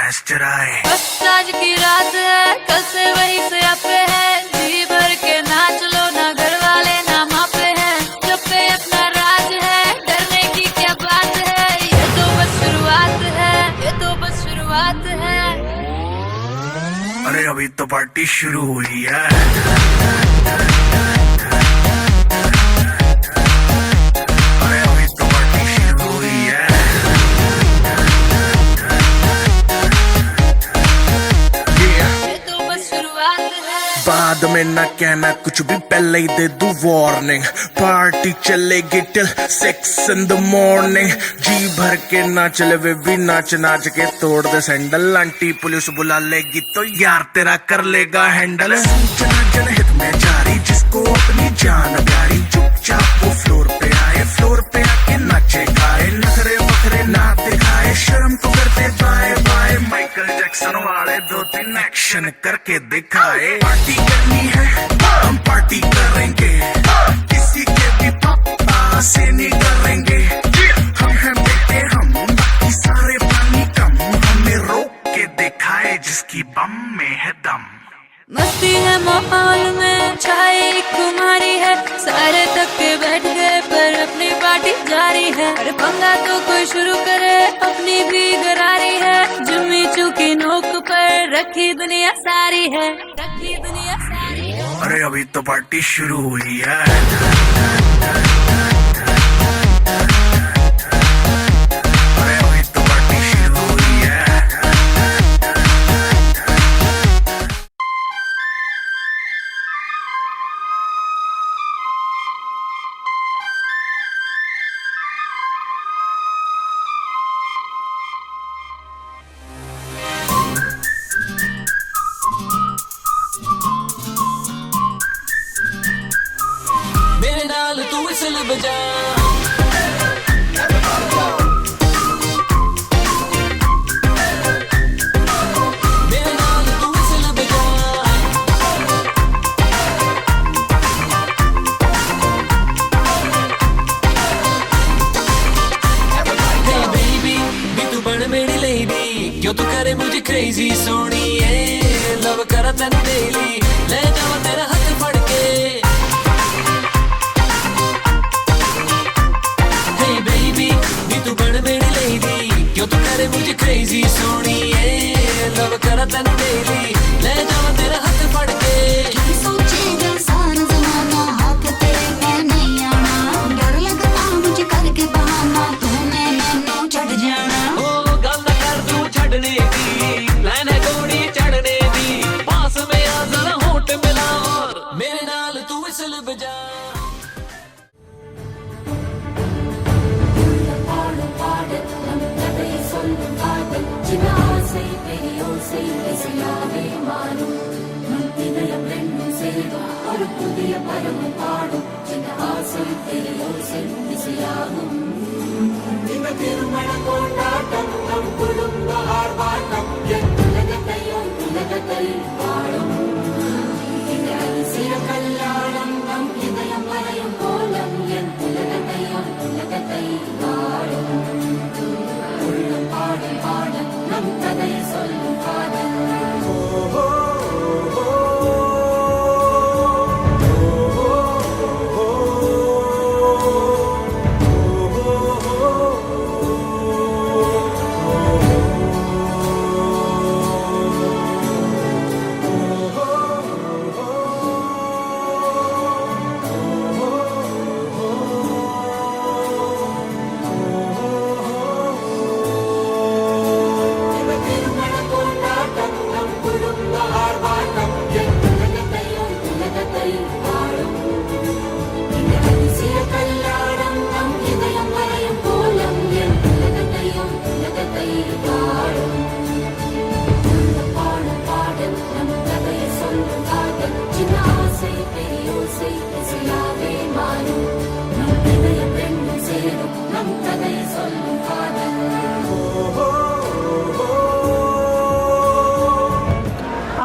Master आए। बस आज की रात है, कल से वही से आपे है, जी भर के नाच लो ना, घर वाले ना मापे हैं, जब पे अपना राज है, डरने की क्या बात है, ये तो बस शुरुआत है, ये तो बस शुरुआत है। अरे अभी तो पार्टी शुरू हुई है। अरे अभी तो पार्टी शुरू हुई है। ये तो बस शुरुआत है। बाद में ना कहना कुछ भी, पहले ही दे दूं वार्निंग। पार्टी चलेगी टिल 6 in the morning। जी भर के नाच ले वे भी, नाच नाच के तोड़ दे सैंडल। आंटी पुलिस बुला लेगी तो यार तेरा कर लेगा हैंडल। सूचना जनहित में जारी, जिसको अपनी जान प्यारी, चुपचाप वो फ्लोर पे आए, फ्लोर पे आके नाचे गाए, नखरे वखरे ना दिखाए, शर्म तो करते बाय बाय। माइकल जैक्सन वाले 2-3 एक्शन करके दिखाए। पार्टी करनी है हम पार्टी करेंगे, किसी के भी पापा से नहीं डरेंगे। हम हैं बेटे हम, बाकी सारे पानी कम, हमें रोक के दिखाए जिसकी बम में है दम। मस्ती है माहौल में, छाई एक खुमारी है, सारे थक के बैठ गए पर अपनी पार्टी जारी है। अरे पंगा तो कोई शुरू करे, अपनी भी गरारी है, जुम्मी चूकी नोक पर रखी दुनिया सारी है, रखी दुनिया सारी है। अरे अभी तो पार्टी शुरू हुई है। अरे अभी तो पार्टी शुरू हुई है। मेरे नाल तू विसल बजा, मेरे नाल तू विसल बजा, हे बेबी भी तू बन मेरी लेडी, क्यों तू करे मुझे क्रेजी सोनिए, लव करा तेन डेली, ले जावा तेरा हाथ फड़ के। तू बन मेरी लेडी, क्यों तू करे मुझे क्रेजी सोनिए, लव करा तेन डेली, ले जावा तेरा हाथ फड़ के। सोचेगा सारा जमाना, हाथ तेरे में नहीं आना, डर लगता मुझे करके बहाना, तूने मैनू छड़ जाना। ओ गल कर तू छड़ने दी, लाइन है गोड़ी चढ़ने दी, पास में आ जरा होठ मिला और मेरे नाल तू विसल बजा।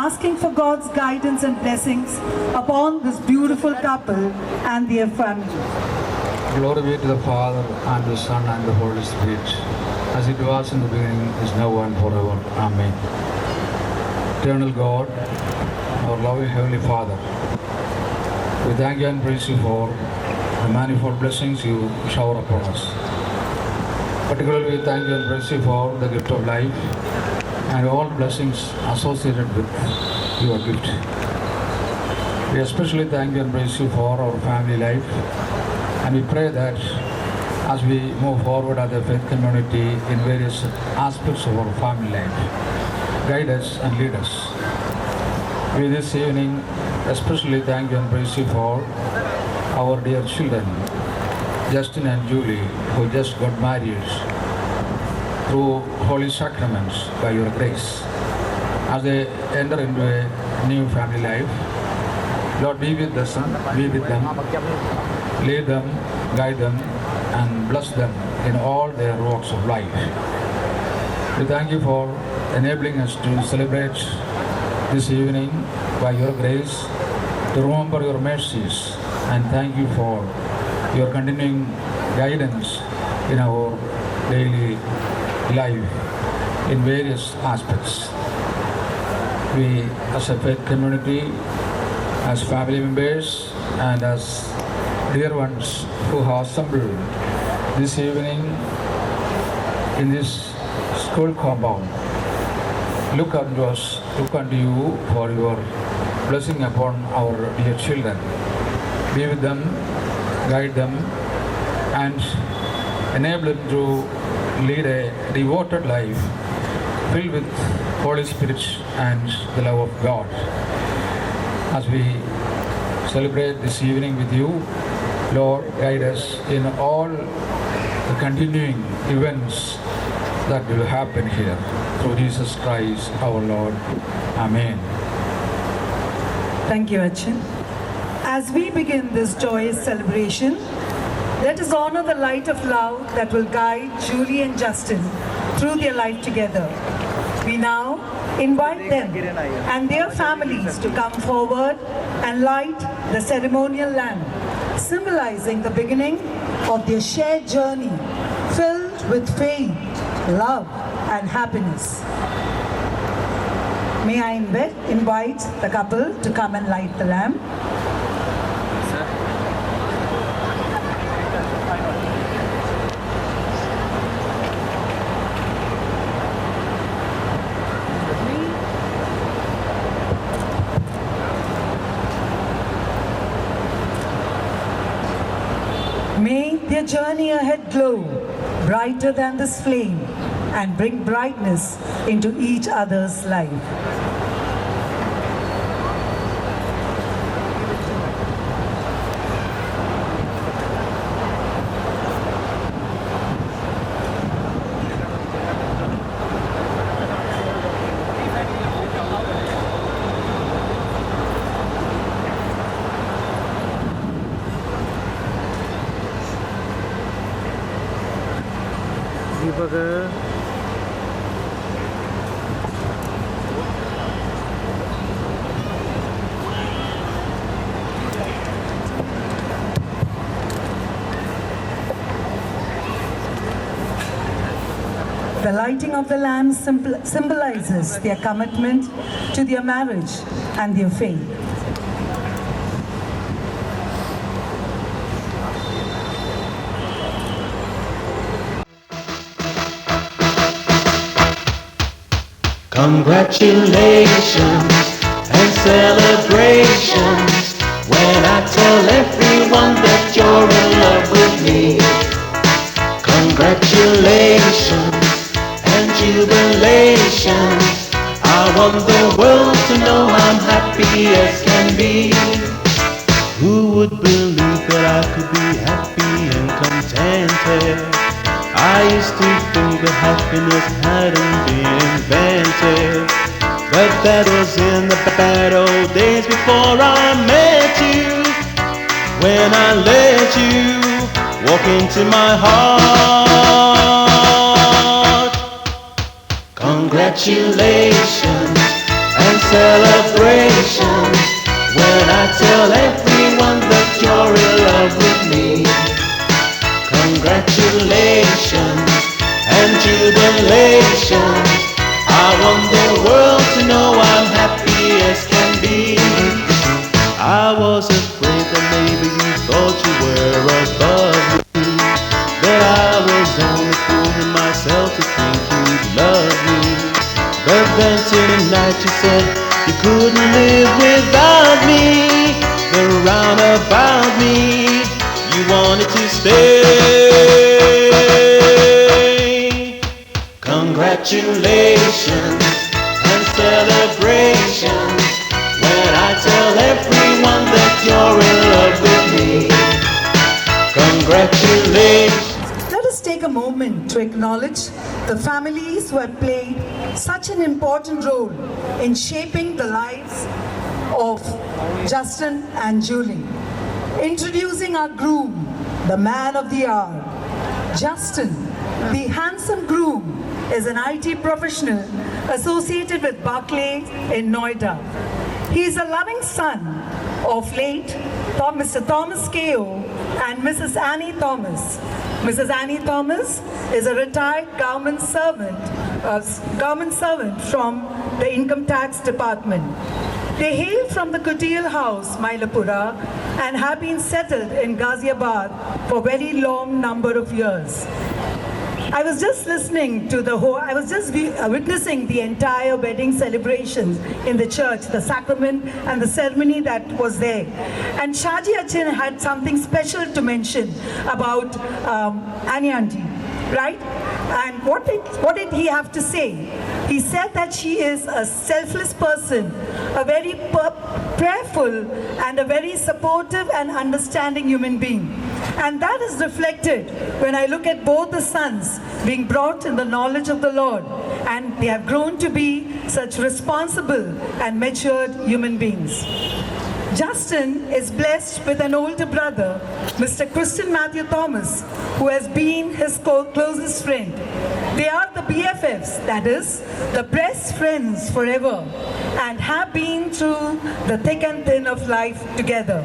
Asking for God's guidance and blessings upon this beautiful couple and their family. Glory be to the Father, and the Son, and the Holy Spirit. as it was in the beginning, is now and forever. Amen. Eternal God, our loving Heavenly Father, we thank you and praise you for the manifold blessings you shower upon us. Particularly, we thank you and praise you for the gift of life and all blessings associated with your gift. We especially thank you and praise you for our family life, and we pray that as we move forward as a faith community in various aspects of our family life, guide us and lead us. We this evening especially thank you and praise you for our dear children, Justin and Julie, who just got married through holy sacraments by your grace. As they enter into a new family life, Lord, be with the son, be with them, lead them, guide them, and bless them in all their walks of life. We thank you for enabling us to celebrate this evening by your grace, to remember your mercies, and thank you for your continuing guidance in our daily life in various aspects. We, as a faith community, as family members, and as dear ones who have assembled this evening in this school compound, look unto us, look unto you for your blessing upon our dear children. Be with them, guide them, and enable them to lead a devoted life filled with Holy Spirit and the love of God. As we celebrate this evening with you, Lord, guide us in all the continuing events that will happen here. Through Jesus Christ our Lord. Amen. Thank you, Achin. As we begin this joyous celebration, let us honor the light of love that will guide Julie and Justin through their life together. We now invite them and their families to come forward and light the ceremonial lamp, symbolizing the beginning of their shared journey filled with faith, love, and happiness. May I invite the couple to come and light the lamp. May their journey ahead glow brighter than this flame and bring brightness into each other's life. The lighting of the lamp symbolizes their commitment to their marriage and their faith. Congratulations and celebrations when I tell everyone that you're in love with me. Congratulations and jubilations. I want the world to know I'm happy as can be. Who would believe that I could be happy and contented? I used to think that happiness hadn't been invented, but that was in the bad old days before I met you. When I let you walk into my heart. Congratulations and celebrations when I tell everyone that you're in love with me. Congratulations and jubilations. night you said you couldn't live without me. But round about me, you wanted to stay. Congratulations and celebrations when I tell everyone that you're in love with me. Congratulations. Let us take a moment to acknowledge the families who have played such an important role in shaping the lives of Justin and Julie. Introducing our groom, the man of the hour. Justin, the handsome groom, is an IT professional associated with Barclays in Noida. He is a loving son of late Mr. Thomas K.O. and Mrs. Annie Thomas. Mrs. Annie Thomas is a retired government servant from the Income Tax Department. They hail from the Kutil House, Mailapura, and have been settled in Ghaziabad for a very long number of years. I was just listening to witnessing the entire wedding celebrations in the church, the sacrament and the ceremony that was there. And Shaji Achin had something special to mention about Annie Auntie, right? And what did he have to say? He said that she is a selfless person, a very prayerful and a very supportive and understanding human being. And that is reflected when I look at both the sons being brought in the knowledge of the Lord, and they have grown to be such responsible and matured human beings. Justin is blessed with an older brother, Mr. Christian Matthew Thomas, who has been his closest friend. They are the BFFs, that is, the best friends forever, and have been through the thick and thin of life together.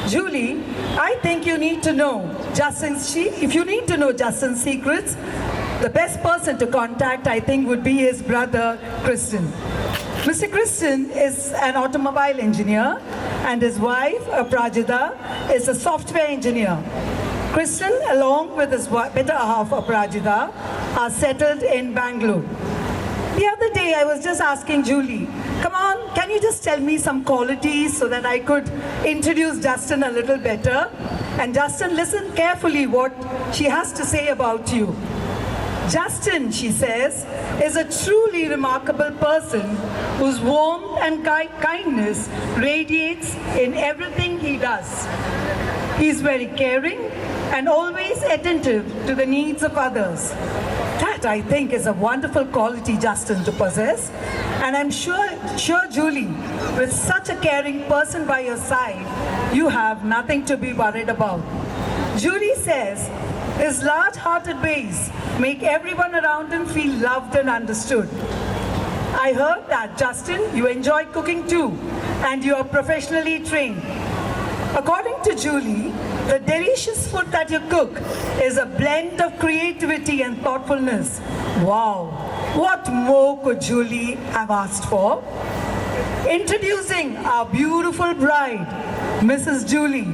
Julie, I think you need to know if you need to know Justin's secrets, the best person to contact, I think, would be his brother, Christian. Mr. Christian is an automobile engineer, and his wife, Aparajita, is a software engineer. Christian, along with his better half, Aparajita, are settled in Bangalore. The other day, I was just asking Julie, come on, can you just tell me some qualities so that I could introduce Justin a little better? And Justin, listen carefully what she has to say about you. Justin, she says, is a truly remarkable person whose warmth and kindness radiates in everything he does. He is very caring and always attentive to the needs of others. That, I think, is a wonderful quality, Justin, to possess. And I'm sure, Julie, with such a caring person by your side, you have nothing to be worried about. Julie says, his large-hearted ways make everyone around him feel loved and understood. I heard that, Justin, you enjoy cooking too, and you are professionally trained. According to Julie, the delicious food that you cook is a blend of creativity and thoughtfulness. Wow, what more could Julie have asked for? Introducing our beautiful bride, Mrs. Julie.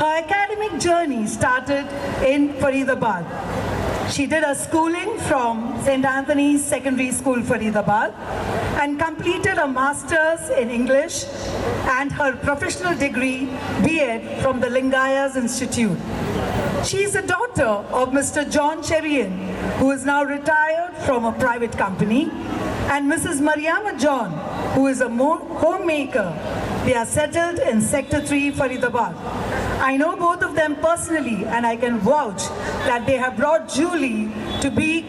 Her academic journey started in Faridabad. She did her schooling from St. Anthony's Secondary School, Faridabad, and completed a master's in English and her professional degree, B.Ed, from the Lingayas Institute. She is a daughter of Mr. John Cherian, who is now retired from a private company, and Mrs. Mariama John, who is a homemaker. They are settled in Sector 3, Faridabad. I know both of them personally, and I can vouch that they have brought Julie to be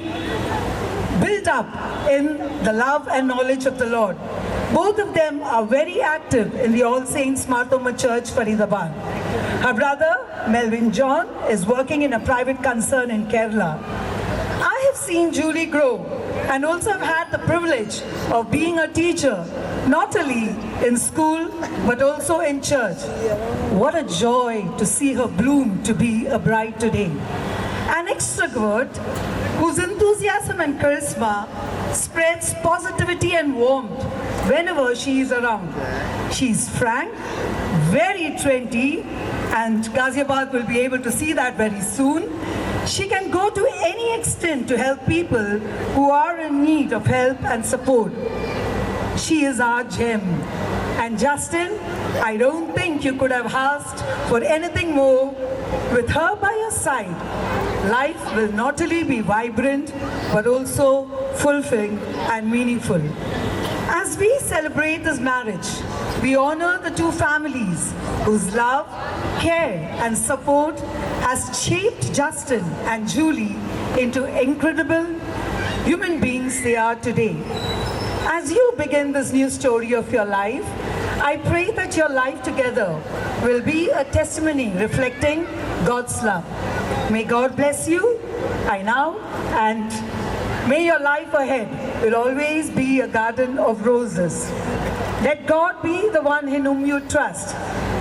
built up in the love and knowledge of the Lord. Both of them are very active in the All Saints Marthoma Church, Faridabad. Her brother, Melvin John, is working in a private concern in Kerala. I have seen Julie grow and also have had the privilege of being a teacher, not only in school, but also in church. What a joy to see her bloom to be a bride today. An extrovert whose enthusiasm and charisma spreads positivity and warmth whenever she is around. She's frank, very trendy, and Ghaziabad will be able to see that very soon. She can go to any extent to help people who are in need of help and support. She is our gem. And Justin, I don't think you could have asked for anything more. With her by your side, life will not only be vibrant, but also fulfilling and meaningful. As we celebrate this marriage, we honor the two families whose love, care, and support has shaped Justin and Julie into incredible human beings they are today. As you begin this new story of your life, I pray that your life together will be a testimony reflecting God's love. May God bless you, I now, and may your life ahead will always be a garden of roses. Let God be the one in whom you trust.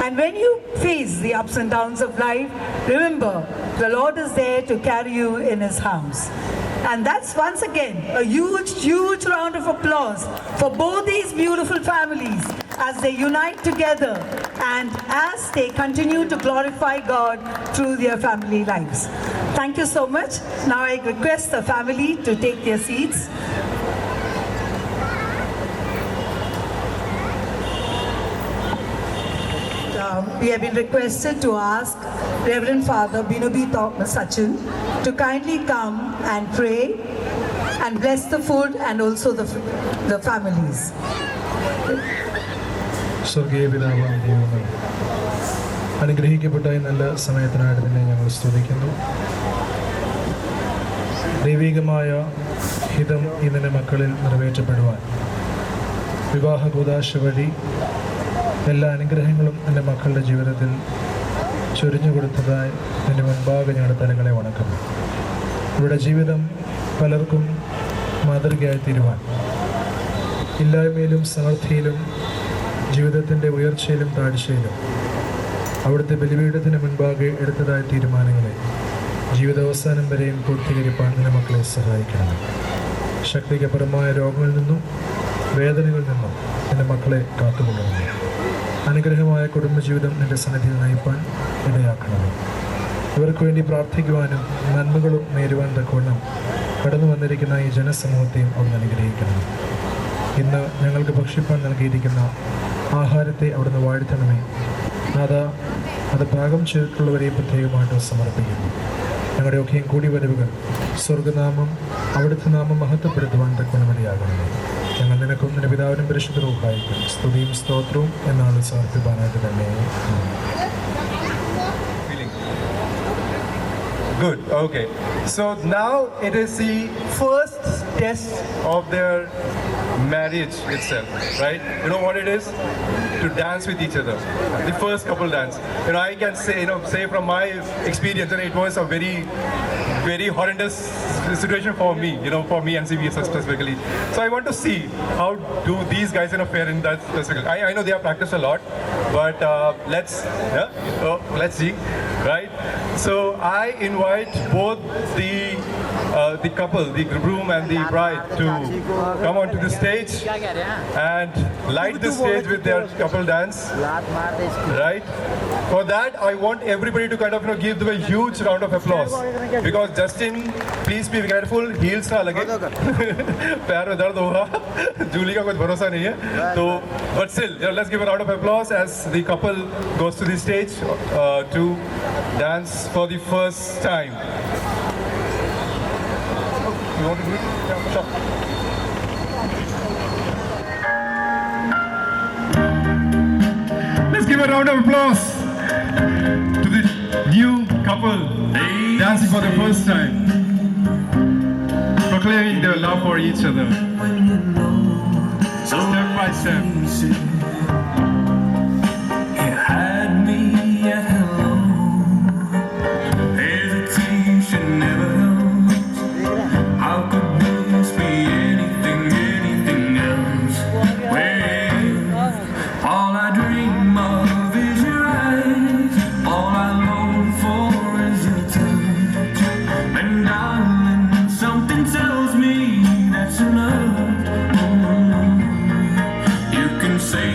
And when you face the ups and downs of life, remember, the Lord is there to carry you in His arms. And that's once again a huge, huge round of applause for both these beautiful families as they unite together and as they continue to glorify God through their family lives. Thank you so much. Now I request the family to take their seats. We have been requested to ask Reverend Father Binobi Thomas Sachin to kindly come and pray and bless the food and also the families. സ്വർഗീയ പിതാവാം ദൈവമേ, അനുഗ്രഹിക്കപ്പെട്ട ഈ നല്ല സമയത്തിനായിട്ട് തന്നെ ഞങ്ങൾ സ്തുതിക്കുന്നു. ദൈവികമായ ഹിതം ഇതിൻ്റെ മക്കളിൽ നിറവേറ്റപ്പെടുവാൻ വിവാഹ കൂദാശ വഴി എല്ലാ അനുഗ്രഹങ്ങളും എൻ്റെ മക്കളുടെ ജീവിതത്തിൽ ചൊരിഞ്ഞു കൊടുത്തതായി എൻ്റെ മുൻപാകെ ഞങ്ങളുടെ തലങ്ങളെ വണക്കുന്നു. ഇവിടെ ജീവിതം പലർക്കും മാതൃകയായി തീരുവാൻ ഇല്ലായ്മയിലും സമൃദ്ധിയിലും ജീവിതത്തിൻ്റെ ഉയർച്ചയിലും താഴ്ചയിലും അവിടുത്തെ ബലിപീഠത്തിന് മുൻപാകെ എടുത്തതായ തീരുമാനങ്ങളെ ജീവിതാവസാനം വരെയും പൂർത്തീകരിപ്പാൻ നിന്റെ മക്കളെ സഹായിക്കണം. ശക്തിക്കപരമായ രോഗങ്ങളിൽ നിന്നും വേദനകളിൽ നിന്നും നിന്റെ മക്കളെ കാത്തുകൊള്ളണം. അനുഗ്രഹമായ കുടുംബജീവിതം നിന്റെ സന്നിധിയിൽ നയിപ്പാൻ ഇടയാക്കണം. ഇവർക്ക് വേണ്ടി പ്രാർത്ഥിക്കുവാനും നന്മകളും നേരുവാൻ തക്കവണ്ണം കടന്നു വന്നിരിക്കുന്ന ഈ ജനസമൂഹത്തെയും അവിടുന്ന് അനുഗ്രഹിക്കണം. ഇന്ന് ഞങ്ങൾക്ക് ഭക്ഷിപ്പാൻ നൽകിയിരിക്കുന്ന ആഹാരത്തെ അവിടുന്ന് വാഴ്ത്തണമേ. അത് പാകം ചെയ്തിട്ടുള്ളവരെയും പ്രത്യേകമായിട്ട് സമർപ്പിക്കുന്നു. ഞങ്ങളുടെയൊക്കെയും കൂടിവരവുകൾ സ്വർഗനാമം അവിടുത്തെ നാമം മഹത്വപ്പെടുത്തുവാൻ തക്കവണ്ണമിടയാകണമേ. ഞങ്ങൾ നിനക്കും നിന്റെ പിതാവിനും പരിശുദ്ധ റൂഹായിക്കും സ്തുതിയും സ്തോത്രവും എന്നാണ് സമർപ്പിക്കാനായിട്ട് തന്നെ. Good, okay. So now it is the first test of their marriage itself, right? You know what it is? To dance with each other. The first couple dance. You know, I can say from my experience, it was a very, very horrendous situation for me, for me and CBS specifically. So I want to see how do these guys fare in that specific. I know they have practiced a lot, but let's see, right? So I invite both the couple, the groom and the bride, to come onto the stage and light the stage with their couple dance, right? For that, I want everybody to kind of give them a huge round of applause, because Justin, please be careful, heels na lage, पैर में दर्द होगा, जूली का कुछ भरोसा नहीं है, तो but still, let's give a round of applause as the couple goes to the stage to dance for the first time. You want to do it? Yeah, sure. Let's give a round of applause to the new couple dancing for the first time, proclaiming their love for each other, step by step. You had me at hello, hesitation never helped. How could this be anything else? Well, all I dream of is your eyes, all I long for is your touch. And darling, something tells me that's enough. You can say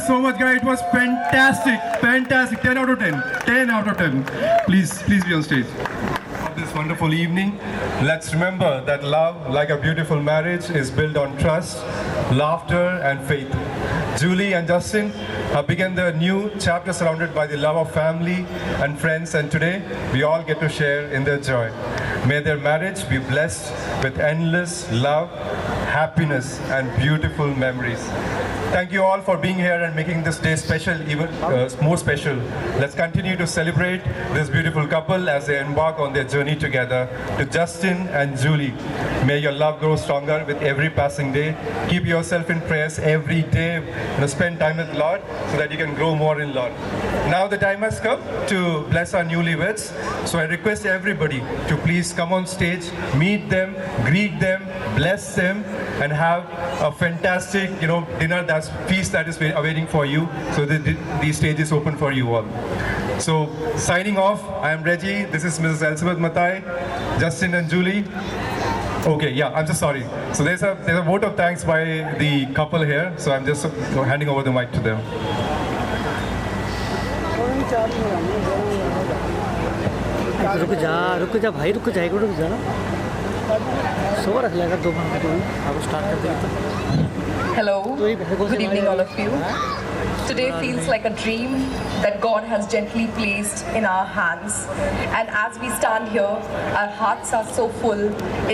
so much, guys. It was fantastic. Fantastic. 10 out of 10. 10 out of 10. Please be on stage. On this wonderful evening, let's remember that love, like a beautiful marriage, is built on trust, laughter, and faith. Julie and Justin have begun their new chapter surrounded by the love of family and friends, and today we all get to share in their joy. May their marriage be blessed with endless love, happiness, and beautiful memories. Thank you all for being here and making this day special, even more special. Let's continue to celebrate this beautiful couple as they embark on their journey together. To Justin and Julie, may your love grow stronger with every passing day. Keep yourself in prayers every day. Spend time with the Lord so that you can grow more in Lord. Now the time has come to bless our newlyweds. So I request everybody to please come on stage, meet them, greet them, bless them, and have a fantastic, dinner feast that is awaiting for you. So the stage is open for you all. So signing off, I am Reggie. This is Mrs. Elizabeth Mathai, Justin and Julie. Okay, yeah, I'm just sorry. So there's a vote of thanks by the couple here. So I'm just handing over the mic to them. रुक जा भाई, रुक जा, रुक जा। सो रख लेगा 2 minute अब स्टार्ट कर देंगे। Hello, good evening all of you. Today feels like a dream that God has gently placed in our hands. And as we stand here, our hearts are so full,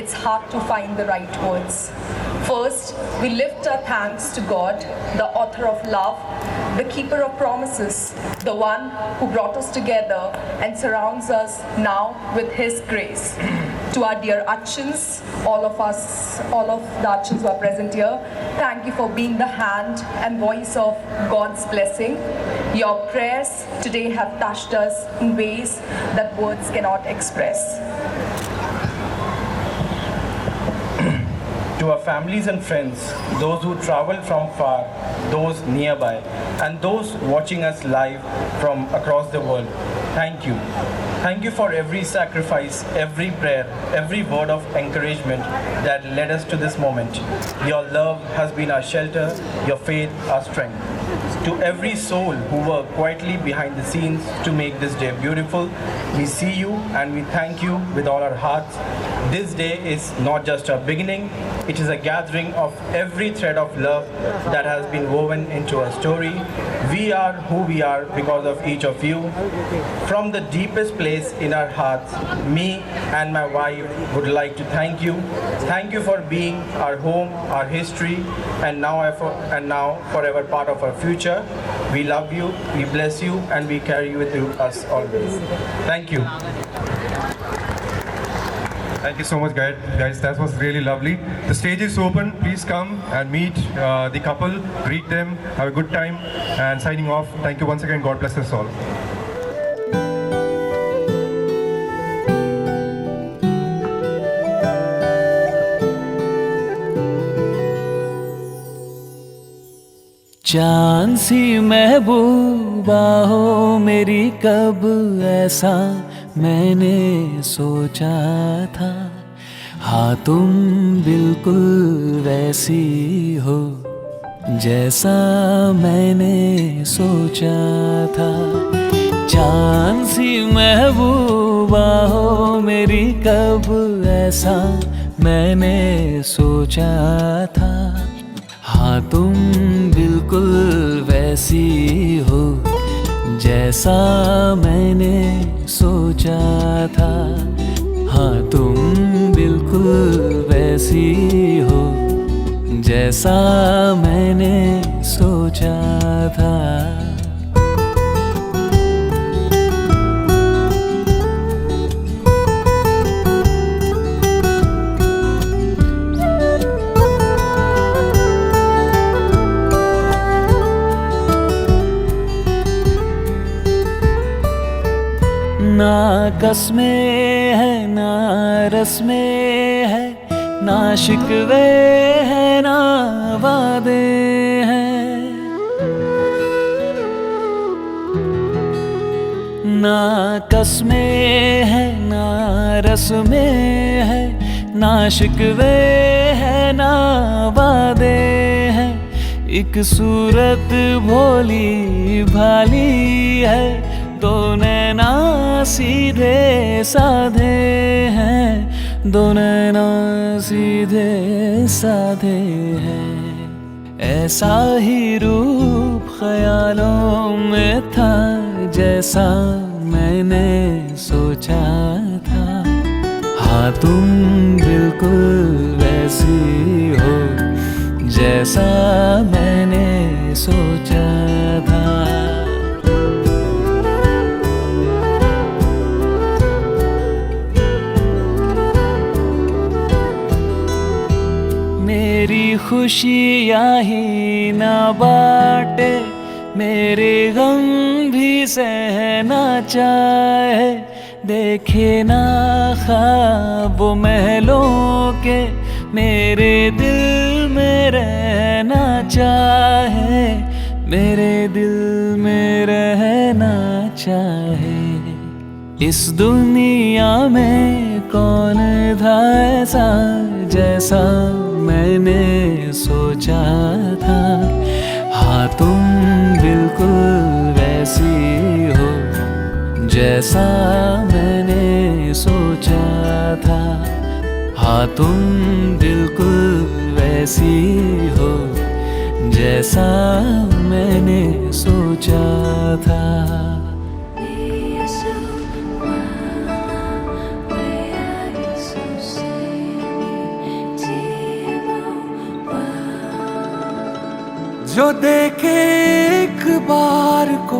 it's hard to find the right words. First, we lift our thanks to God, the author of love, the keeper of promises, the one who brought us together and surrounds us now with His grace. To our dear Achins, all of the Achins who are present here, thank you for being the hand and voice of God's blessing. Your prayers today have touched us in ways that words cannot express. To our families and friends, those who travel from far, those nearby, and those watching us live from across the world, thank you. Thank you for every sacrifice, every prayer, every word of encouragement that led us to this moment. Your love has been our shelter, your faith our strength. To every soul who worked quietly behind the scenes to make this day beautiful, we see you and we thank you with all our hearts. This day is not just a beginning, it is a gathering of every thread of love that has been woven into our story. We are who we are because of each of you. From the deepest place in our hearts, me and my wife would like to thank you. Thank you for being our home, our history, and now forever part of our future. We love you, we bless you, and we carry you with us always. Thank you. Thank you so much, guys. That was really lovely. The stage is open. Please come and meet the couple, greet them, have a good time, and signing off. Thank you once again. God bless us all. चांद सी महबूबा हो मेरी, कब ऐसा मैंने सोचा था। हाँ तुम बिल्कुल वैसी हो जैसा मैंने सोचा था। चांद सी महबूबा हो मेरी, कब ऐसा मैंने सोचा था। हाँ तुम बिल्कुल वैसी हो जैसा मैंने सोचा था। हाँ तुम बिल्कुल वैसी हो जैसा मैंने सोचा था। ना कसमें है ना रस्में है, ना शिकवे है ना वादे हैं। ना कसमें है ना रस्में है, ना शिकवे है ना वादे हैं। एक सूरत भोली भाली है, दो नैना सीधे साधे हैं, दो नैना सीधे साधे हैं। ऐसा ही रूप ख्यालों में था जैसा मैंने सोचा था। हाँ तुम बिल्कुल वैसी हो जैसा मैंने सोचा था। मेरी खुशियाँ ही ना बाटे, मेरे गम भी सहना चाहे। देखे ना ख्वाब महलों के, मेरे दिल में रहना चाहे, मेरे दिल में रहना चाहे। इस दुनिया में कौन था ऐसा जैसा मैंने सोचा था। हाँ तुम बिल्कुल वैसी हो जैसा मैंने सोचा था। हाँ तुम बिल्कुल वैसी हो जैसा मैंने सोचा था। जो देखे एक बार को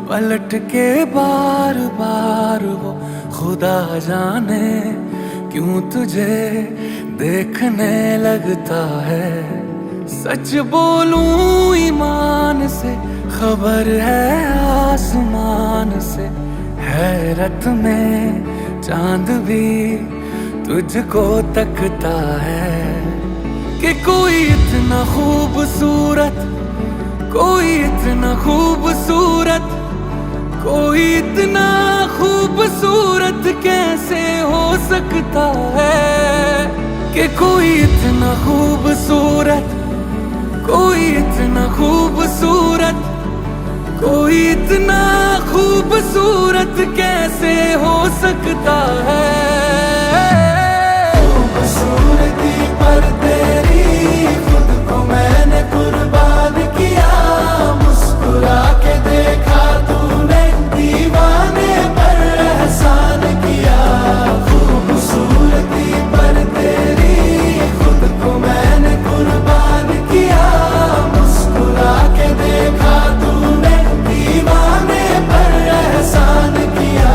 पलट के बार बार वो, खुदा जाने क्यों तुझे देखने लगता है। सच बोलूं ईमान से, खबर है आसमान से, हैरत में चांद भी तुझको तकता है। कि कोई इतना खूबसूरत, कोई इतना खूबसूरत, कोई इतना खूबसूरत कैसे हो सकता है। कि कोई इतना खूबसूरत, कोई इतना खूबसूरत, कोई इतना खूबसूरत कैसे हो सकता है। खूबसूरती पर तेरी खुद को मैंने कुर्बान किया, मुस्कुरा के देखा तूने दीवाने पर एहसान किया। खूबसूरती पर तेरी खुद को मैंने कुर्बान किया, मुस्कुरा के देखा तूने दीवाने पर एहसान किया।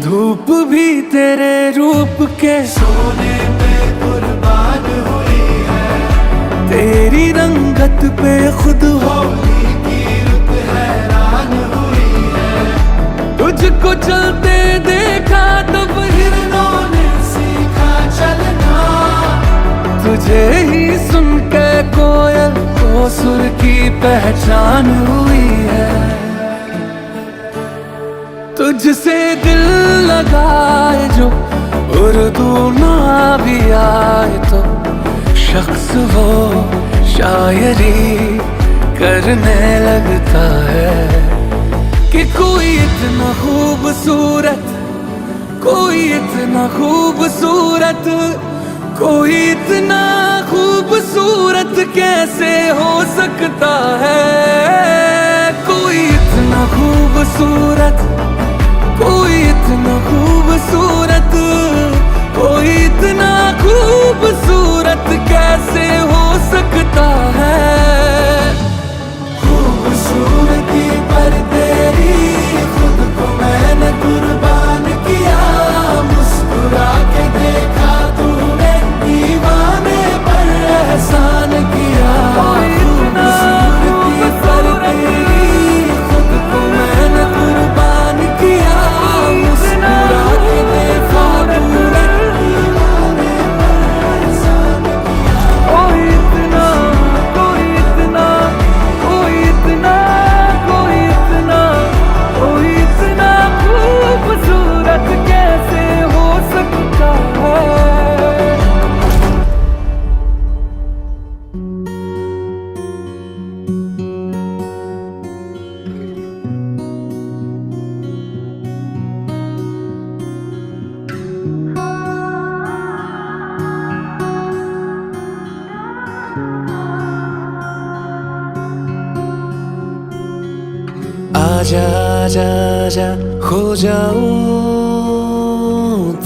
धूप भी तेरे रूप के सोने पे कुर्बान हुई है, तेरी रंगत पे खुद होली की रुत हैरान हुई है। तुझको चलते देखा तब हिरणों ने सीखा चलना, तुझे ही सुन के कोयल को सुर की पहचान हुई है। तुझसे दिल लगाए जो उर्दू ना भी आए तो, शख्स वो शायरी करने लगता है। कि कोई इतना खूबसूरत, कोई इतना खूबसूरत, कोई इतना खूबसूरत कैसे हो सकता है। कोई इतना खूबसूरत, कोई इतना खूबसूरत, कोई इतना खूबसूरत कैसे हो सकता है। खूबसूरती पर तेरी खुद को मैंने कुर्बान किया, मुस्कुरा के देखा तूने दीवाने पर एहसान किया। खूबसूरती पर तेरी खुद को मैंने कुर्बान किया, मुस्कुरा आजा आजा आजा खो जाऊं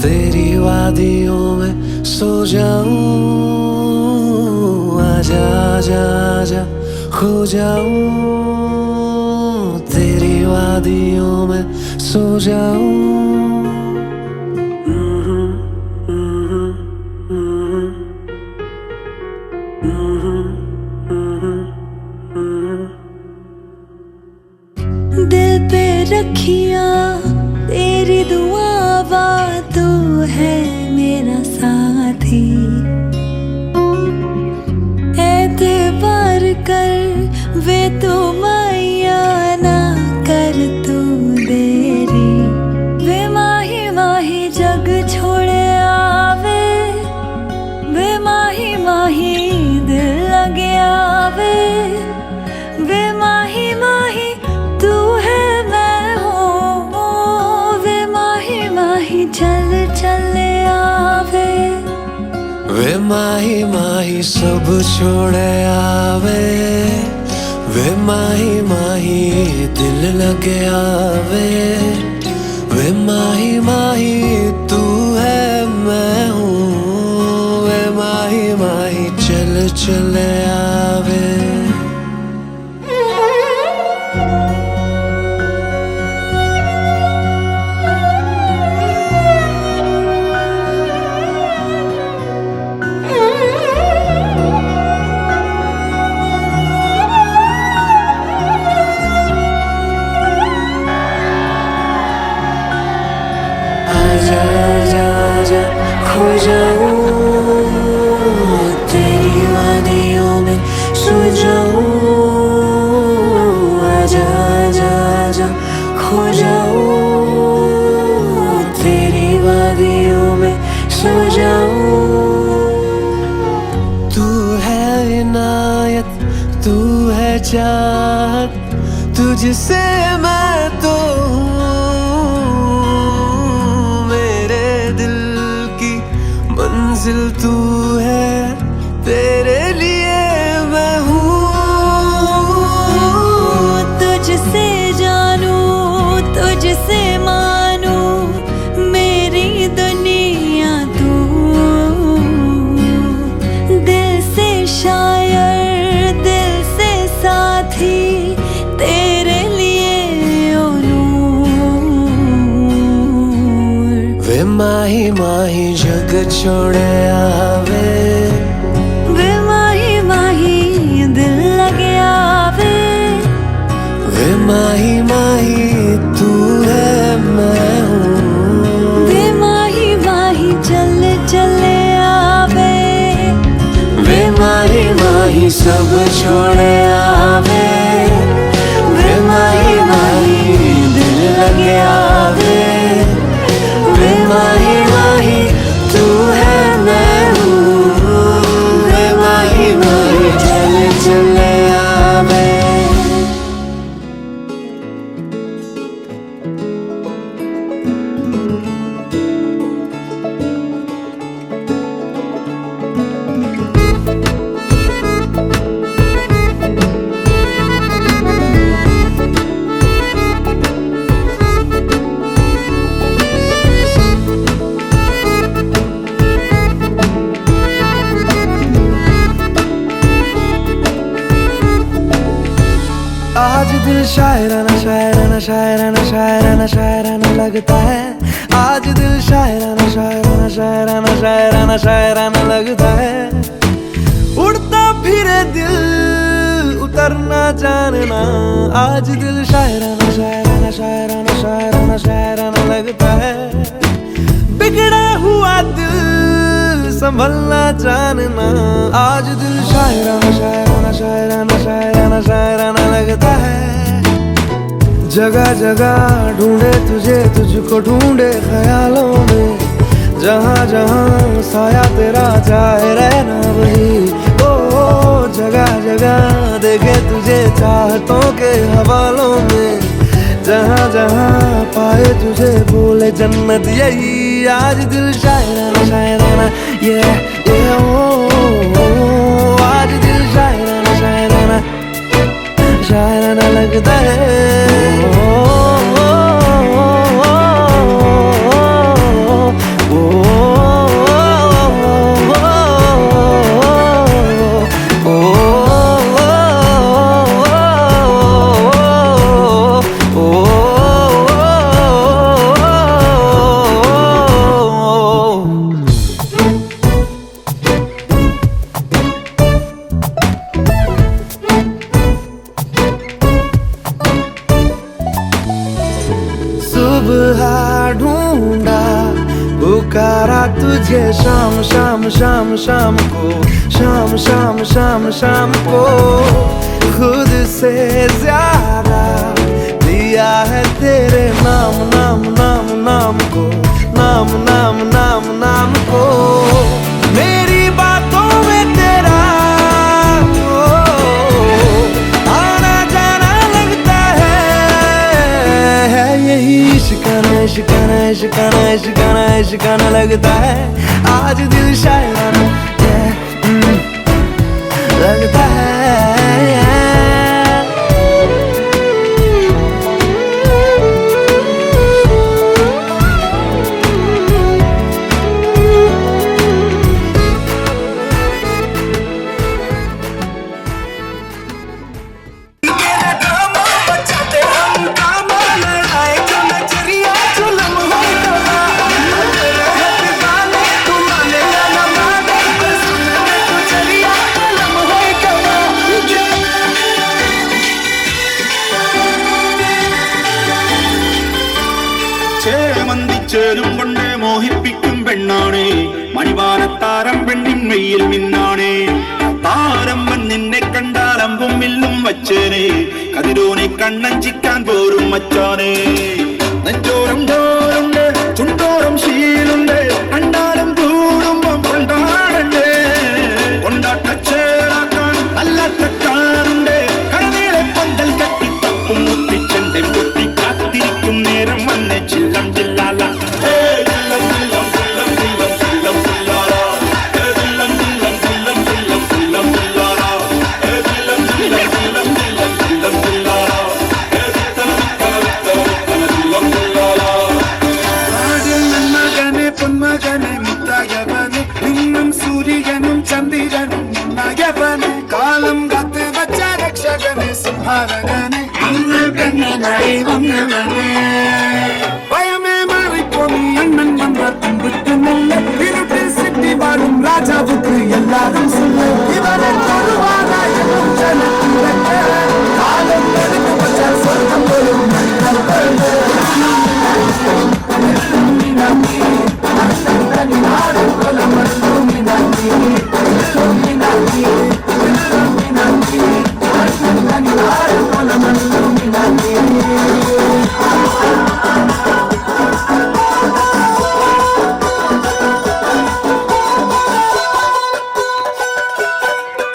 तेरी वादियों में सो जाऊं आजा आजा आजा खो जाऊं तेरी वादियों में सो जाऊं दिल पे रखिया तेरी दुआ तू है मेरा साथी एतबार कर वे तो मैया ना कर तू देरी वे माही माही जग छोड़े आवे वे माही माही दिल लगे आवे वे माही माही तू है मैं हूँ वे माही माही चल चले आवे वे माही माही सब छोड़े आवे वे माही माही दिल लगे आवे वे माही माही तू है मैं हूँ वे माही माही चल चले आवे आजा आजा आजा खो जाऊं तेरी वादियों में सो जाऊं आजा आजा आजा खो जाऊं तेरी वादियों में सो जाऊं तू है इनायत तू है चाहत तुझसे मैं तो मंजिल तू है तेरे लिए मैं हूँ तुझसे जानू तुझसे मानू मेरी दुनिया तू दिल से शायर दिल से साथी तेरे लिए ओ नूर वे माही माही जग छोड़े आवे वे माही माही दिल लगे आवे वे माही माही तू है मैं हूँ वे माही माही चल चले आवे वे माही माही सब छोड़े आवे वे माही माही दिल लगे आवे वे माही माही तू है मैं हूँ वे माही माही चल चले आवे आज दिल शायराना शायराना शायराना शायराना शायराना लगता है आज दिल शायराना शायराना शायराना शायराना शायराना लगता है उड़ता फिरे दिल उतरना जानना आज दिल शायराना शायराना शायराना शायराना शायराना लगता है बिगड़ा हुआ दिल संभलना जानना आज दिल शायराना शायराना शायराना शायराना शायराना लगता है जगह जगह ढूंढे तुझे तुझको ढूंढे ख्यालों में जहाँ जहाँ साया तेरा जाए रहना वही ओ जगह जगह देखे तुझे चाहतों के हवालों में जहाँ जहाँ पाए तुझे बोले जन्नत यही आज दिल शायराना शायराना ये ओ आज दिल शायराना शायराना शायराना लगता है शाम शाम को, शाम शाम शाम शाम को खुद से ज्यादा दिया है तेरे नाम नाम नाम नाम को, नाम नाम नाम नाम को। मेरी बातों में तेरा आना जाना लगता है यही इश्काना इश्काना इश्काना इश्काना इश्काना लगता है आज दिल शायराना लगता है। ചേരും കൊണ്ടേ മോഹിപ്പിക്കും പെണ്ണാണേ മണിവാനത്താരം പെണ്ണിൻ വെയിൽ മിന്നാണേ താരം നിന്നെ കണ്ടാൽ അമ്പും മില്ലും വച്ചേനെ കതിരോനെ കണ്ണഞ്ചിക്കാൻ പോരും മച്ചാനേ നെഞ്ചോരം തോറുണ്ട് ചുണ്ടോരം ശീലുണ്ട് കണ്ടാലും കൂടുമ്പം കൊണ്ടാടണ്ടേ കൊണ്ടാട്ടച്ചേരാക്കാൻ നല്ല തട്ടാറുണ്ട് കടനീളെ പന്തൽ കട്ടി തപ്പും മുത്തിച്ചെന്റെ പൊട്ടി കാത്തിരിക്കും നേരം വന്നെ ചില്ലം ജില്ലാല കാലം കാത്ത് വച്ച രക്ഷകനെ സംഹാരകനെ ഭയമേ മാറിപ്പോയി അണ്ണൻ വന്നത്തും വിട്ടുമല്ല ഇരുട്ടിൽ സിറ്റി വാഴും രാജാവുക്ക് എല്ലാരും சொல்ல ഇവരെ തൊഴുവാനായും ജനത്തിലെ കാലം എടുത്തു വച്ച സ്വർഗം പോലും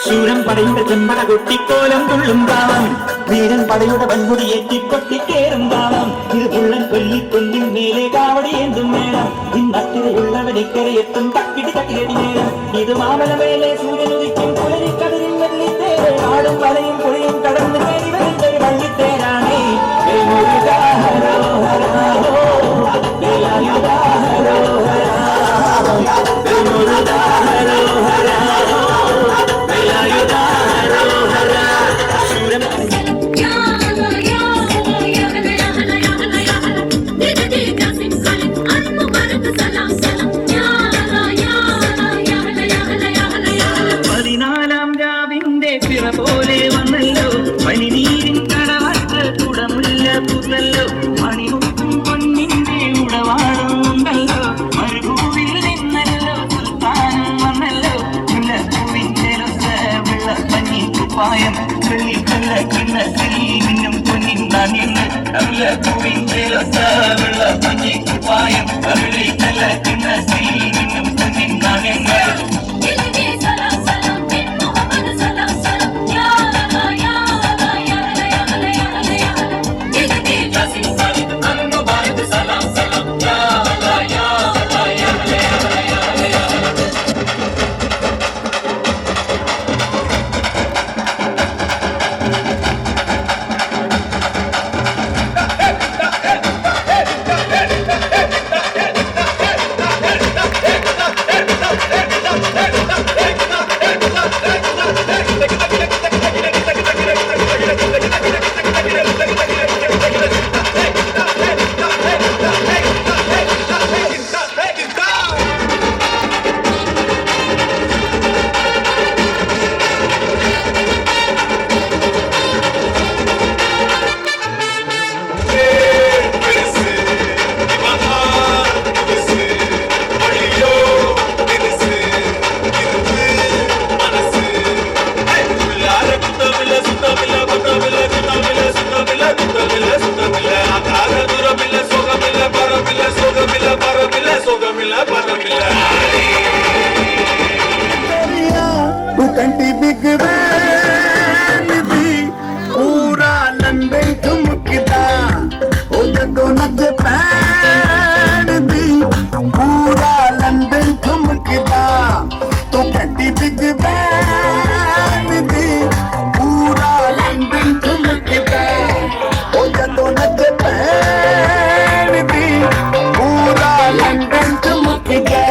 ശൂരൻ പടയുടെ ചെമ്പട കൊട്ടിക്കോലം തുള്ളും താളം വീരൻ പടയുടെ വൻമുടിയേറ്റി കൊട്ടിക്കേറും താളം ഇത് പുള്ളൻ കൊല്ലിക്കൊന്നിൻ മേലെ കാവടി എന്തും വേണം ഇന്നക്കരയുള്ളവരിക്കരയെത്തും തക്കിടി തക്കിലടി നേരം ഇത് മാമല മേലെ സൂര്യനുദിക്കും പുലരിക്കടലിൽ വെള്ളിത്തേരെ ആടും വലയും പുഴയും കടന്നു കയറി വരുന്ന വള്ളിത്തേരാണേ പോലെ വന്നല്ലോ പനിനീരിൻ കടവത്ത് കുടമുല്ല പൂത്തല്ലോ മണിമുത്തും പൊന്നിന്റെ ഉടവാടുണ്ടല്ലോ മരുഭൂവിൽ നിന്നല്ലോ സുൽത്താനം വന്നല്ലോ മുല്ലപ്പൂവിന്റെ വെള്ളപ്പഞ്ഞി കുപ്പായം വെള്ളിക്കല്ല കിണ്ണത്തിൽ മിന്നും പൊന്നിൻ നാണ്യങ്ങൾ മുല്ലപ്പൂവിന്റെ വെള്ളപ്പഞ്ഞി കുപ്പായം വെള്ളിക്കല്ല കിണ്ണത്തിൽ മിന്നും പൊന്നിൻ നാണ്യങ്ങൾ तू कंटी बिग बैन दी पूरा लंदन ठुमकदा ओ जदों नच पैन दी पूरा लंदन ठुमकदा तू कंटी बिग बैन दी पूरा लंदन ठुमकदा ओ जदों नच पैन दी पूरा लंदन ठुमकदा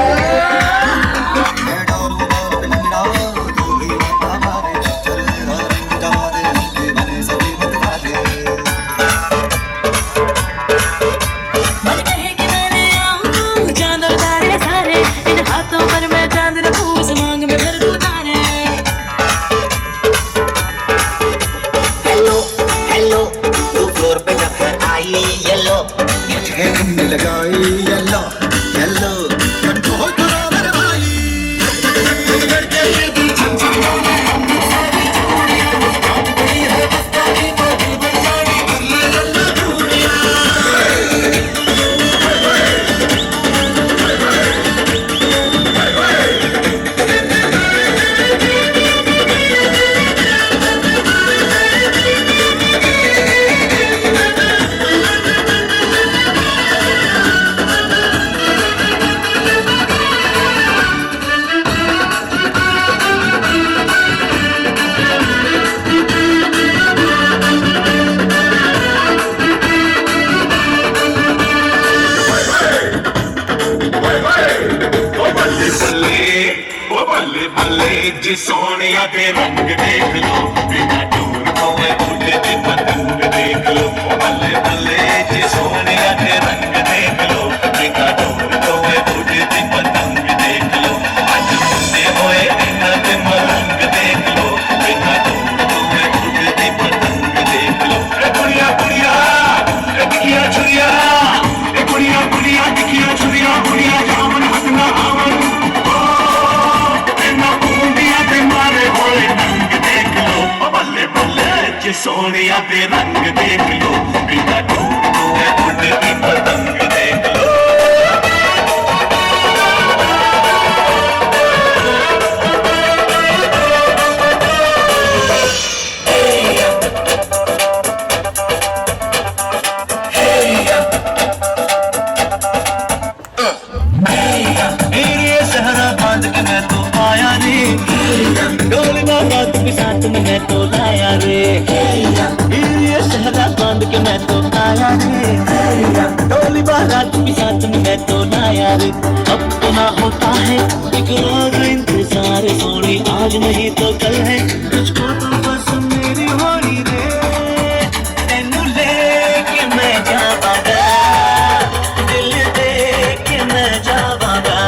लगाई येलो येलो जी सोनिया के रंग देख लो बिना दूर कोई बुढ़े की पतंग देख लो बल्ले बल्ले जी सोनिया के रंग देख लो बिना दूर कोई बुढ़े की पतंग देख लो आज मुझसे होए बिना के मलंग देख लो बिना दूर कोई बुढ़े की पतंग देख लो गुड़िया गुड़िया टिकिया छुरिया गुड़िया गुड़िया टिकिया छुरिया गुड़िया जामन हटना आवन सोनिया पे रंग देख लो बिना दूर कोई बुढ़े की पतंग देख लो सहरा बांध के मैं तो आया रे डोली बारात के साथ में मैं तो लाया रे ये सहरा बांध के मैं तो आया रे डोली बारात के साथ में मैं तो लाया रे अब तो ना होता है एक रोज इंतजार सोनी आज नहीं तो कल है तुझको तो बस मेरी होनी रे तेनू लेके मैं जावांगा दिल दे के मैं जावांगा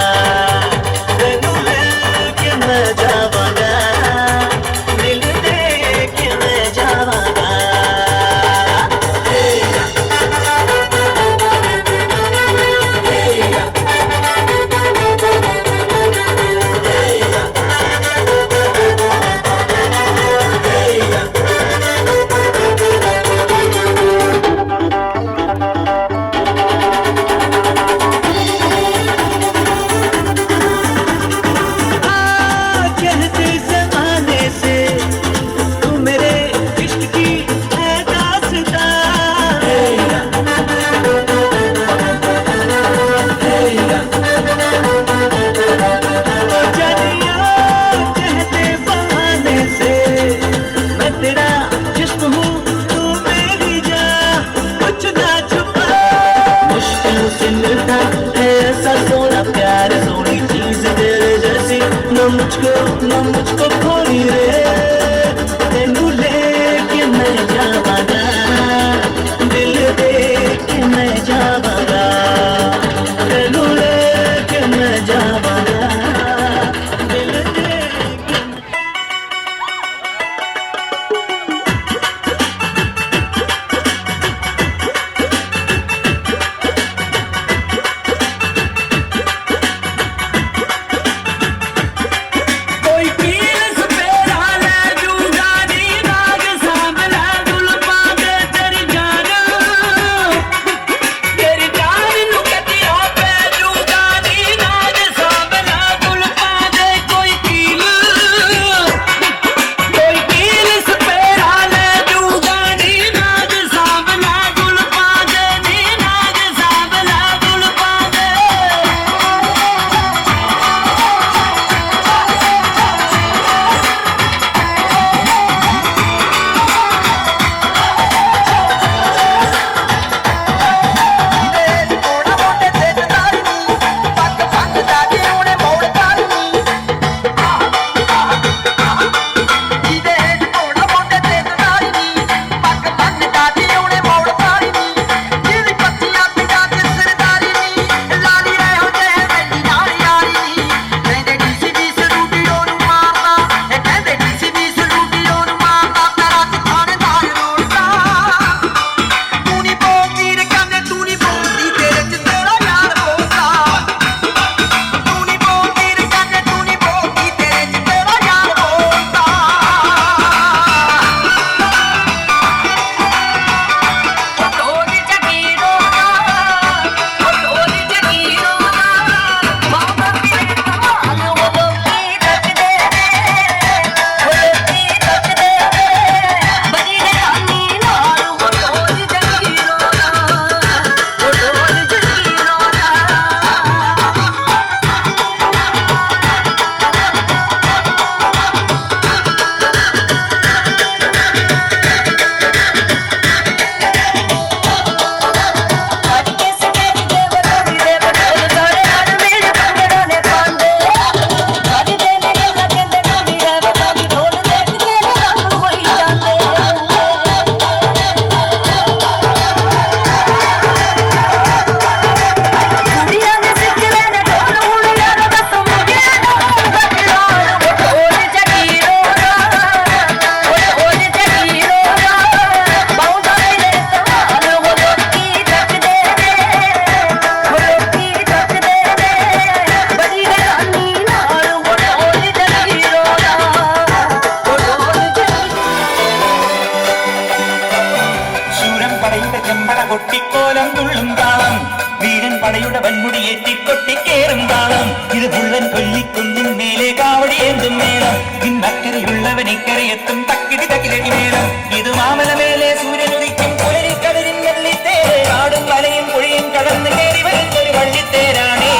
കോലം തുള്ളും താളം വീരൻ പടയുടെ വൻമുടിയേറ്റിക്കൊട്ടിക്കേറും താളം ഇത് മുള്ളൻ കൊല്ലിക്കുന്നിൻ മേലെ കാവടിയേന്തും മേളം ഇന്നക്കരയുള്ളവൻ ഇക്കരയെത്തും തക്കിടി തകിലടി മേളം ഇത് മാമലമേലെ സൂര്യനുദിക്കും പുലരിക്കതിരിൻ വെള്ളിത്തേര് കാടും മലയും പുഴയും കടന്ന് കയറി വരുന്നൊരു വള്ളിത്തേരാണേ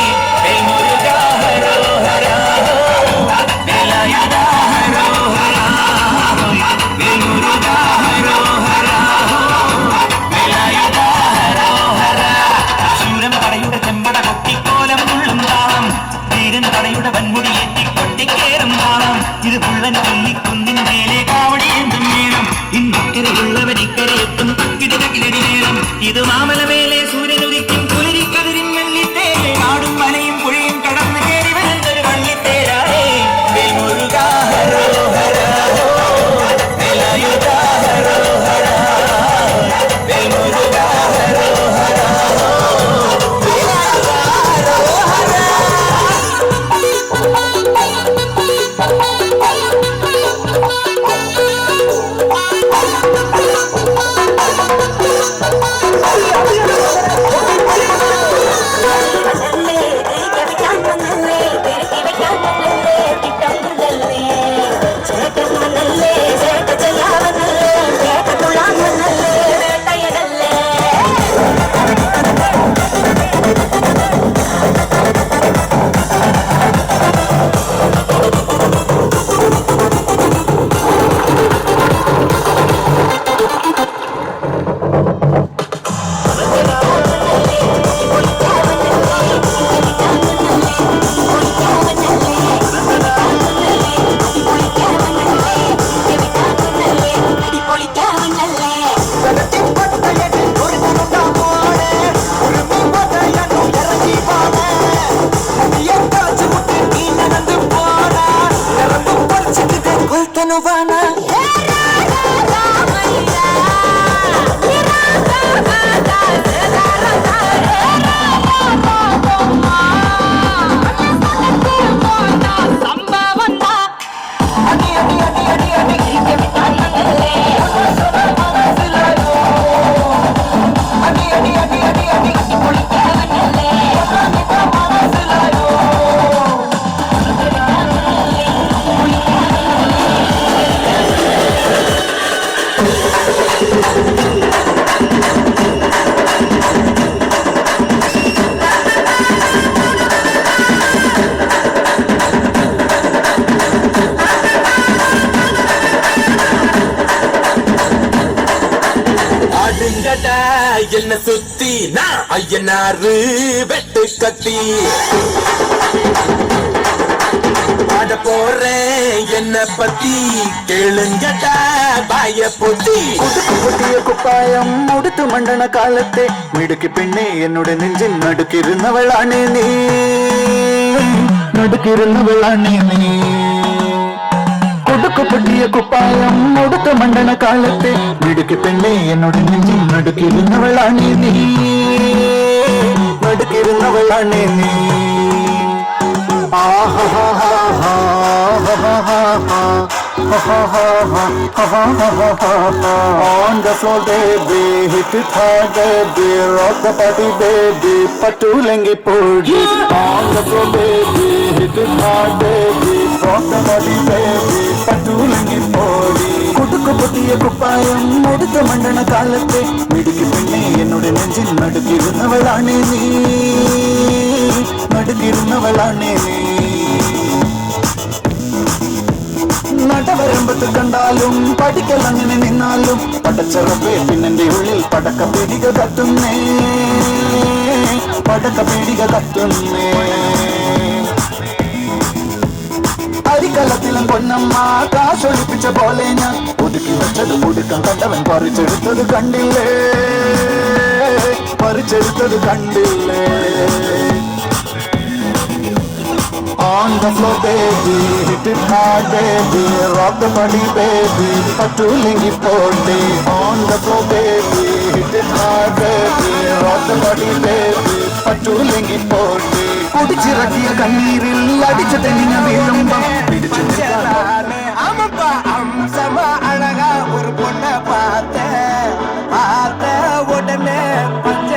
വേൽമുരുകാ ഹരോഹരാ വേലായുധാ ഹരോഹരാ വേൽമുരുകാ ഹരോഹരാ വേലായുധാ ഹരോഹരാ ശൂരൻ പടയുടെ ചെമ്പട കൊട്ടിക്കോലം തുള്ളും താളം വീരൻ പടയുടെ വൻമുടിയേറ്റി കൊട്ടിക്കേറും താളം ഇത് മുള്ളൻ കൊല്ലിക്കുന്നിൻ മേലെ കാവടിയേന്തും മേളം ഇന്നക്കരയുള്ളവൻ ഇക്കരയെത്തും തക്കിടി തകിലടി മേളം ഇത് മാമലമേലെ സൂര്യനുദിക്കും പുലരിക്കതിരിൻ വെള്ളിത്തേര് കാടും മലയും പുഴയും കടന്ന് കയറി വരുന്നൊരു വള്ളിത്തേരാണേ വേൽമുരുകാ ഹരോഹരാ വേലായുധാ ഹരോഹരാ വേൽമുരുകാ ഹരോഹരാ വേലായുധാ ഹരോഹരാ. என்ன சுத்தி நான் ஐயனாரு வெட்டு கத்தி பாட போறேன் என்ன பத்தி கேளுங்கடா பாய பொத்தி പൊട്ടിയ കുപ്പായം ഉടുത്തു മണ്ടണ കാലത്തെ മിടുക്കി പെണ്ണെ എന്നോട് നെഞ്ചിൽ നടുക്കിരുന്നവളാണ് നീ നടുക്കിരുന്നവളാണ് നീ കൊടുക്കു പൊട്ടിയ കുപ്പായം ഉടുത്തു മണ്ടണ കാലത്തെ മിടുക്കി പെണ്ണെ എന്നോട് നെഞ്ചിൽ നടുക്കിരുന്നവളാണ് നീ നടുക്കിരുന്നവളാണ് നീ On the floor, baby, hit it hard, baby, rock the party, baby, patulengi pudi. On the floor, baby, hit it hard, baby, rock the party, baby, patulengi pudi. കുടുക്കു പൊട്ടിയ കുപ്പായം മുടുത്ത മണ്ടണ കാലത്തെ മിടുക്കി പെണ്ണെ എന്നോട് നെഞ്ചിൽ നടുക്കിരുന്നവളാണ് നീ നടുക്കിരുന്നവളാണ് നീ നടവരമ്പത്ത് കണ്ടാലും പഠിക്കൽ അങ്ങനെ നിന്നാലും പടച്ചറപ്പേ പിന്നെന്റെ ഉള്ളിൽ പടക്ക പീടിക കത്തുന്നേ പടക്ക പീടിക കത്തുന്നേ അരിക്കലത്തിലും പൊന്നമ്മ കാശൊളിപ്പിച്ച പോലെ ഞാൻ ഒതുക്കി വെച്ചത് കൊടുക്കാൻ കണ്ടവൻ പറിച്ചെടുത്തത് കണ്ടില്ലേ പറിച്ചെടുത്തത് കണ്ടില്ലേ On the floor, baby, hit it hard, baby, rock the body, baby, patulengi podi. On the floor, baby, hit it hard, baby, rock the body, baby, patulengi podi. കുടിച്ചിറക്കിയ കണ്ണീരിൽ അടിച്ചു തെളിഞ്ഞ വീഴുമ്പം പിടിച്ചു அழகா ஒரு பொண்ண பார்த்த உடனே பஞ்ச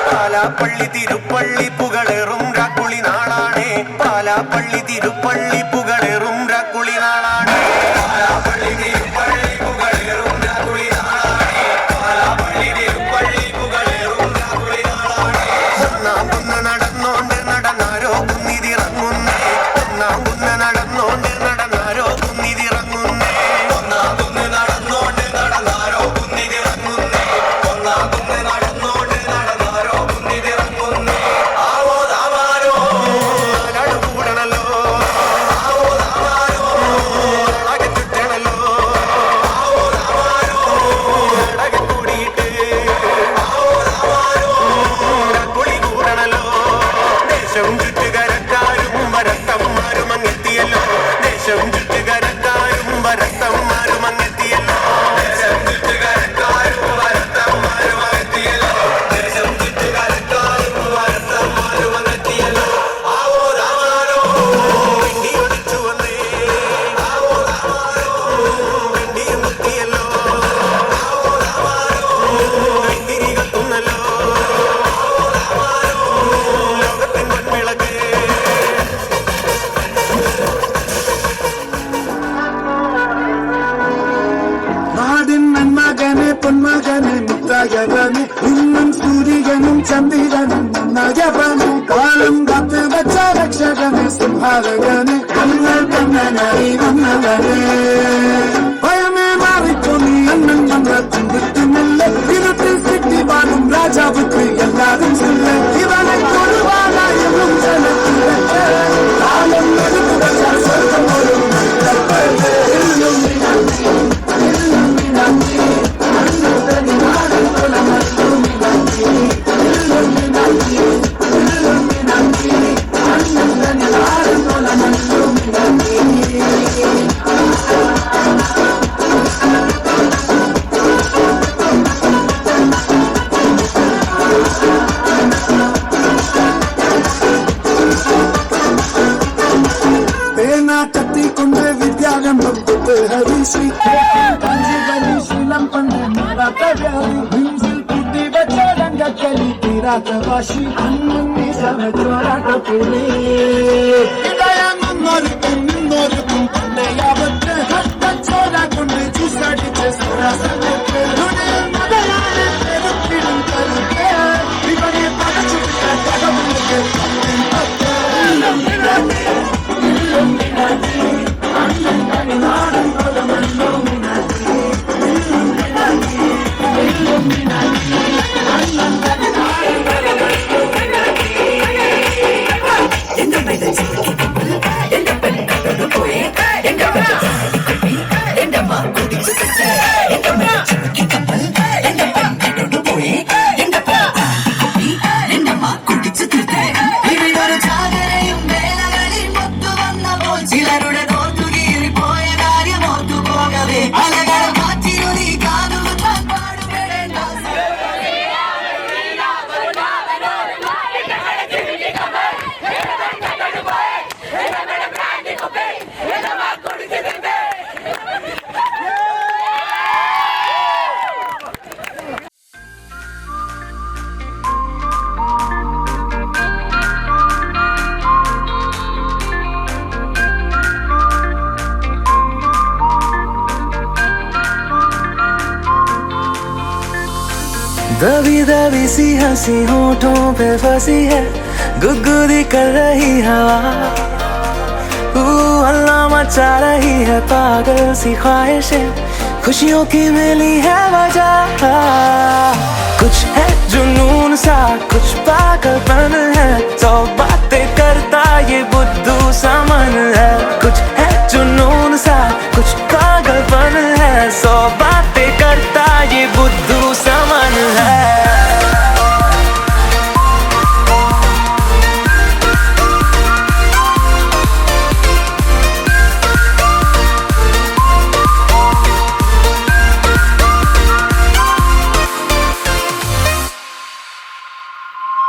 പാലാപ്പള്ളി തിരുപ്പള്ളി പുകളേറും രാക്കുളി നാളാണേ പാലാപ്പള്ളി തിരുപ്പള്ളി പുകളേറും രാക്കുളി നാളാണേ പാലാപ്പള്ളി തിരുപ്പള്ളി പുകളേറും രാക്കുളി നാളാണേ പാലാപ്പള്ളി തിരുപ്പള്ളി പുകളേറും രാക്കുളി നാളാണേ ഒന്നാം കുന്ന് നടന്നോണ്ട് നടന്നാരോ കുന്നിതിറങ്ങുന്നേ ഒന്നാം കുന്ന് നടന്നോണ്ട് നടന്നാരോ കുന്നിതിറങ്ങുന്നേ ഒന്നാം കുന്ന് നടന്നോണ്ട് നടന്നാരോ കുന്നിതിറങ്ങുന്നേ ഒന്നാം കുന്ന് നടന്നോണ്ട് നടന്നാരോ കുന്നിതിറങ്ങുന്നേ ആ മുത്തകനെ മുത്തകവനെ ഇന്നും സൂര്യനും ചന്ദ്രനും നഗവനെ കാലം കാത്ത് വച്ച രക്ഷകനെ സംഹാരകനെ കണ്ണൽ കണ്ണനായി വന്നവനെ ഭയമേ മാറിക്കോ നീ അണ്ണൻ വന്ന തുമ്പത്തുമല്ല ഇരുട്ടിൽ സിറ്റി വാഴും രാജാവുക്ക് എല്ലാരും சொல்ல ഇവനെ കൊടുവാനായും ജനത്തിരക്ക് കാലം എടുത്തു വച്ച സ്വർഗം ഒരു ഹരിശ്രീ ശീലം പണ്ട് ഹിംസിൽ കുട്ടി വെച്ചടങ്കലി തീരാത്ത വാശി അന്നീ സമച്ചോരാട്ട പോലെ ഇടയാന്നൊരുക്കും നിന്നൊരുക്കും പണ്ടയാവത്ത് കട്ടച്ചോര കൊണ്ട് ചൂസടിച്ച് സമയത്ത് മുതലാണ് പെരുക്കിടും കരുത്ത് ഇവനെ പടച്ചുവിട്ട തകമുക്ക് दबी दबी सी हंसी होठों पे फंसी है गुदगुदी कर रही हवा हल्ला मचा रही है पागल सी ख्वाहिशें खुशियों की मिली है वजह कुछ है जुनून सा कुछ पागलपन है सौ बातें करता ये बुद्धू सा मन है कुछ है जुनून सा कुछ पागलपन है सौ बातें करता ये बुद्धू सा मन है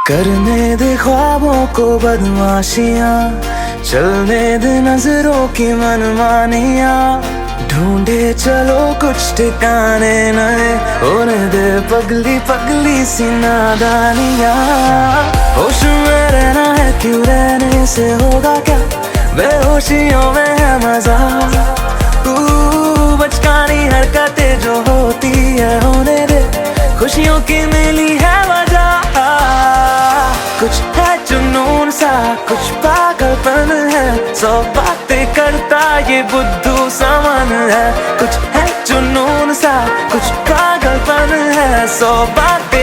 करने दे ख्वाबों को बदमाशियां चलने दे नजरों की मनमानियां ढूंढे चलो कुछ ठिकाने नए होने दे पगली पगली सी नादानियां होश में रहना है क्यों रहने से होगा क्या बेहोशियों में है मजा बचकानी हरकतें जो होती है होने दे खुशियों की मिली है वजह कुछ है जुनून सा कुछ पागलपन है सौ बातें करता ये बुद्धू सा मन है कुछ है जुनून सा कुछ पागलपन है सौ बातें